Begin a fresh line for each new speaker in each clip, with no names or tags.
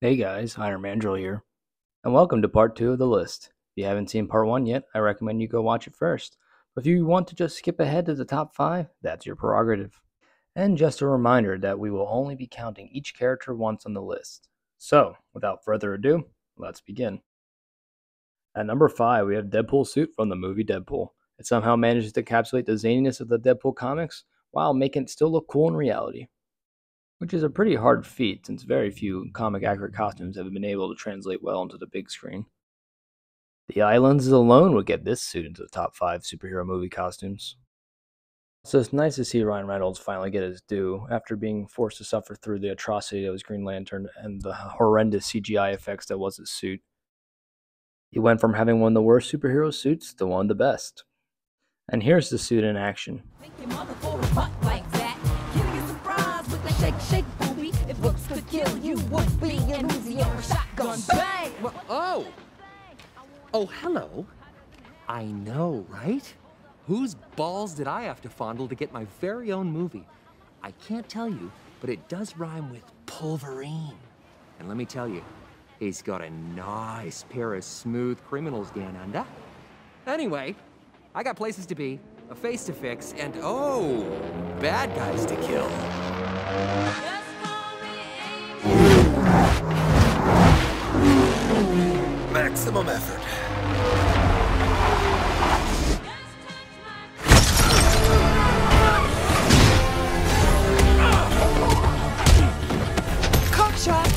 Hey guys, Iron Mandrill here, and welcome to part 2 of the list. If you haven't seen part 1 yet, I recommend you go watch it first. But if you want to just skip ahead to the top 5, that's your prerogative. And just a reminder that we will only be counting each character once on the list. So, without further ado, let's begin. At number 5, we have Deadpool's suit from the movie Deadpool. It somehow manages to encapsulate the zaniness of the Deadpool comics while making it still look cool in reality, which is a pretty hard feat since very few comic accurate costumes have been able to translate well into the big screen. The Islands alone would get this suit into the top 5 superhero movie costumes. So it's nice to see Ryan Reynolds finally get his due after being forced to suffer through the atrocity that was Green Lantern and the horrendous CGI effects that was his suit. He went from having one of the worst superhero suits to one of the best. And here's the suit in action.
Shake, shake, booby. If looks could kill, you would be an easy on a shotgun. Bang!
Oh! Oh, hello. I know, right? Whose balls did I have to fondle to get my very own movie? I can't tell you, but it does rhyme with Pulverine. And let me tell you, he's got a nice pair of smooth criminals down under. Anyway, I got places to be, a face to fix, and oh, bad guys to kill.
Maximum effort.
Cockshot!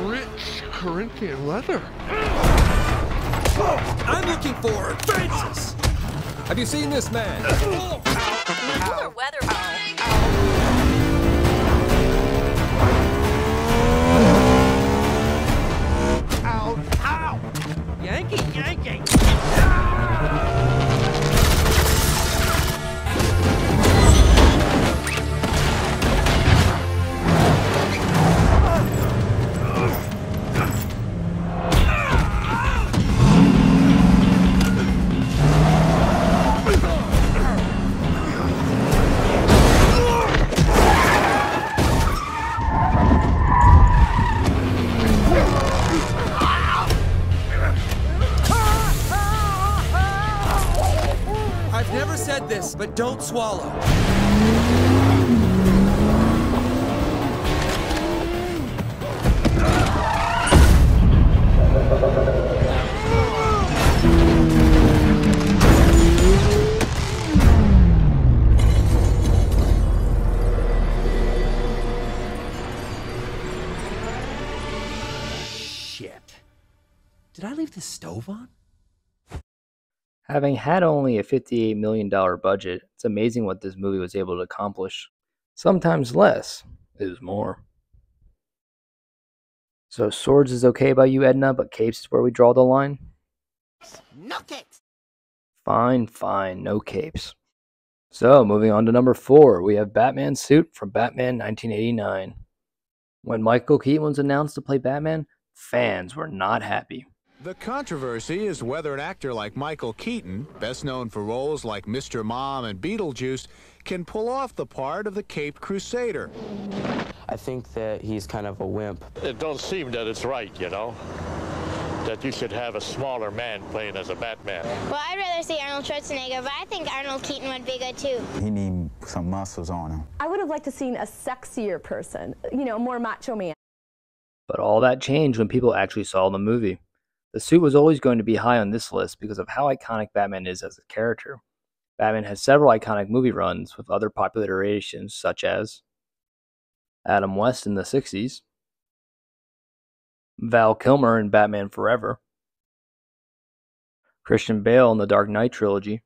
Rich Corinthian leather.
I'm looking for fences! Have you seen this man?
Cooler weather.
Ow, ow.
Yankee, Yankee! I've never said this, but don't swallow. Shit. Did I leave the stove on?
Having had only a $58 million budget, it's amazing what this movie was able to accomplish. Sometimes less is more. So swords is okay by you, Edna, but capes is where we draw the line?
No kicks.
Fine, fine, no capes. So moving on to number 4, we have Batman's suit from Batman 1989. When Michael Keaton was announced to play Batman, fans were not happy.
The controversy is whether an actor like Michael Keaton, best known for roles like Mr. Mom and Beetlejuice, can pull off the part of the Caped Crusader.
I think that he's kind of a wimp.
It don't seem that it's right, you know, that you should have a smaller man playing as a Batman.
Well, I'd rather see Arnold Schwarzenegger, but I think Arnold Keaton would be good too.
He needs some muscles on him.
I would have liked to seen a sexier person, you know, a more macho man.
But all that changed when people actually saw the movie. The suit was always going to be high on this list because of how iconic Batman is as a character. Batman has several iconic movie runs with other popular iterations such as Adam West in the 60s, Val Kilmer in Batman Forever, Christian Bale in the Dark Knight trilogy,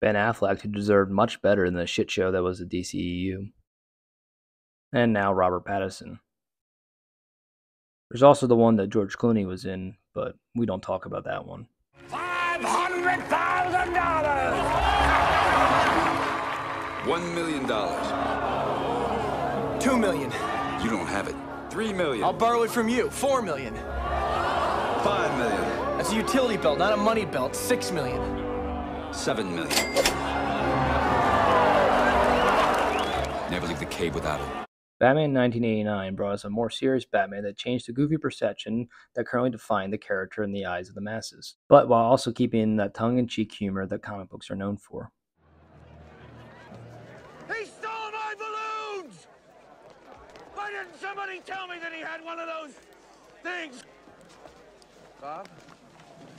Ben Affleck, who deserved much better than the shit show that was the DCEU, and now Robert Pattinson. There's also the one that George Clooney was in, but we don't talk about that one.
$500,000.
$1 million.
$2 million.
You don't have it. $3 million.
I'll borrow it from you. $4 million.
$5 million.
That's a utility belt, not a money belt. $6 million.
7 million. Never leave the cave without it.
Batman 1989 brought us a more serious Batman that changed the goofy perception that currently defined the character in the eyes of the masses, but while also keeping that tongue-in-cheek humor that comic books are known for.
He stole my balloons! Why didn't somebody tell me that he had one of those things? Bob?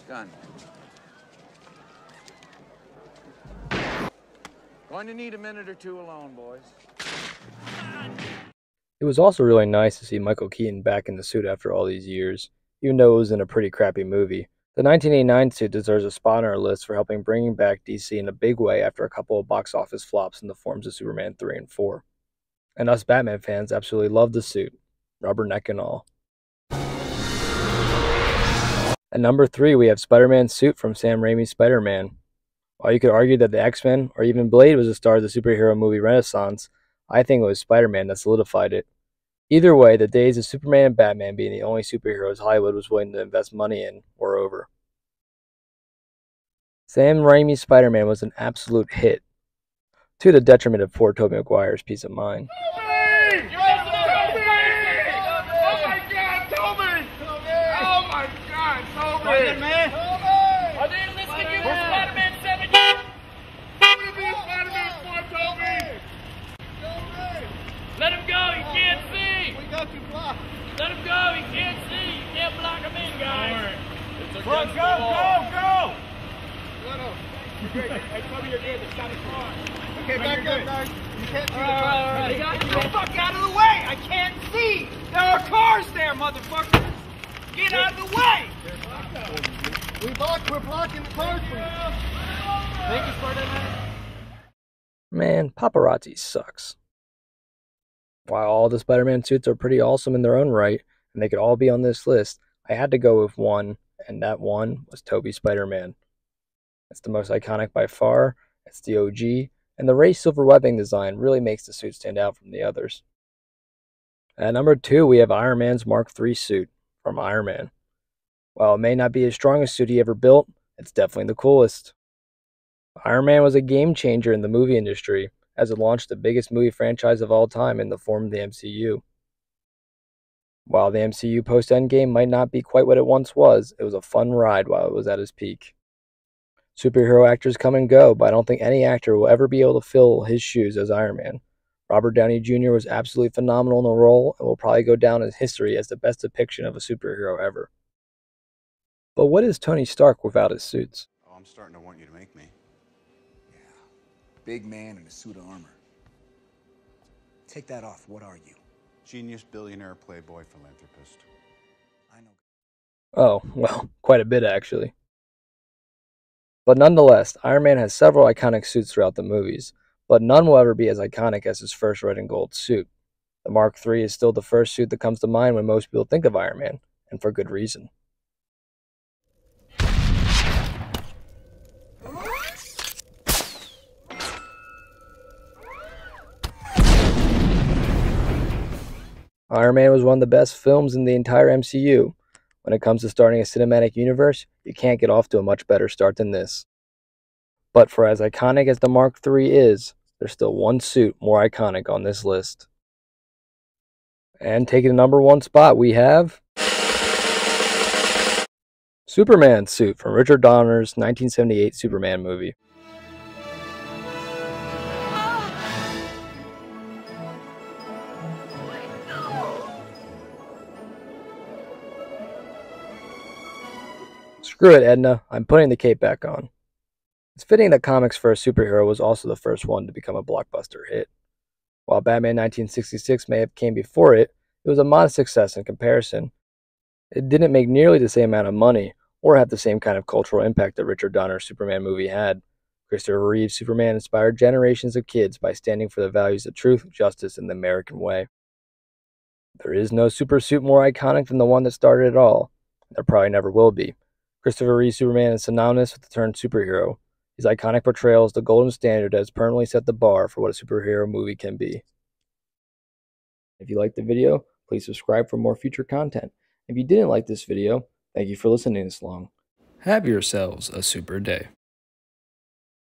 Gun. Going to need a minute or two alone, boys.
It was also really nice to see Michael Keaton back in the suit after all these years, even though it was in a pretty crappy movie. The 1989 suit deserves a spot on our list for helping bringing back DC in a big way after a couple of box office flops in the forms of Superman 3 and 4. And us Batman fans absolutely love the suit, rubber neck and all. At number 3, we have Spider-Man's suit from Sam Raimi's Spider-Man. While you could argue that the X-Men or even Blade was the star of the superhero movie renaissance, I think it was Spider-Man that solidified it. Either way, the days of Superman and Batman being the only superheroes Hollywood was willing to invest money in were over. Sam Raimi's Spider-Man was an absolute hit, to the detriment of poor Tobey Maguire's peace of mind.
Spider-Man! I didn't listen to you for Spider-Man 7 years! I'm gonna be Spider-Man for Toby! Let him go, he can't see! We got you blocked. Let him go, he can't see! You can't block him in, guys! Go, go! Let him. You're good. Hey, Toby, you're good. It's got his car. Okay, back up, guys. You can't see the car. Get the fuck out of the way! I can't see! There are cars there, motherfucker! Get out of the way! We're blocking the cars for you. Thank you, Spider-Man.
Man, paparazzi sucks. While all the Spider-Man suits are pretty awesome in their own right, and they could all be on this list, I had to go with one, and that one was Tobey's Spider-Man. It's the most iconic by far, it's the OG, and the raised silver webbing design really makes the suit stand out from the others. At number 2, we have Iron Man's Mark III suit from Iron Man. While it may not be the strongest suit he ever built, it's definitely the coolest. Iron Man was a game changer in the movie industry, as it launched the biggest movie franchise of all time in the form of the MCU. While the MCU post-Endgame might not be quite what it once was, it was a fun ride while it was at its peak. Superhero actors come and go, but I don't think any actor will ever be able to fill his shoes as Iron Man. Robert Downey Jr. was absolutely phenomenal in the role and will probably go down in history as the best depiction of a superhero ever. But what is Tony Stark without his suits?
Oh, I'm starting to want you to make me.
Yeah. Big man in a suit of armor. Take that off. What are you?
Genius, billionaire, playboy, philanthropist.
I know.
Oh, well, quite a bit actually. But nonetheless, Iron Man has several iconic suits throughout the movies, but none will ever be as iconic as his first red and gold suit. The Mark III is still the first suit that comes to mind when most people think of Iron Man, and for good reason. Iron Man was one of the best films in the entire MCU. When it comes to starting a cinematic universe, you can't get off to a much better start than this. But for as iconic as the Mark III is, there's still one suit more iconic on this list. And taking the number 1 spot, we have Superman's suit from Richard Donner's 1978 Superman movie. Screw it, Edna. I'm putting the cape back on. It's fitting that comics' first superhero was also the first one to become a blockbuster hit. While Batman 1966 may have came before it, it was a modest success in comparison. It didn't make nearly the same amount of money, or have the same kind of cultural impact that Richard Donner's Superman movie had. Christopher Reeve's Superman inspired generations of kids by standing for the values of truth, justice, and the American way. There is no super suit more iconic than the one that started it all. There probably never will be. Christopher Reeve's Superman is synonymous with the term superhero. His iconic portrayal is the golden standard that has permanently set the bar for what a superhero movie can be. If you liked the video, please subscribe for more future content. If you didn't like this video, thank you for listening this long. Have yourselves a super day.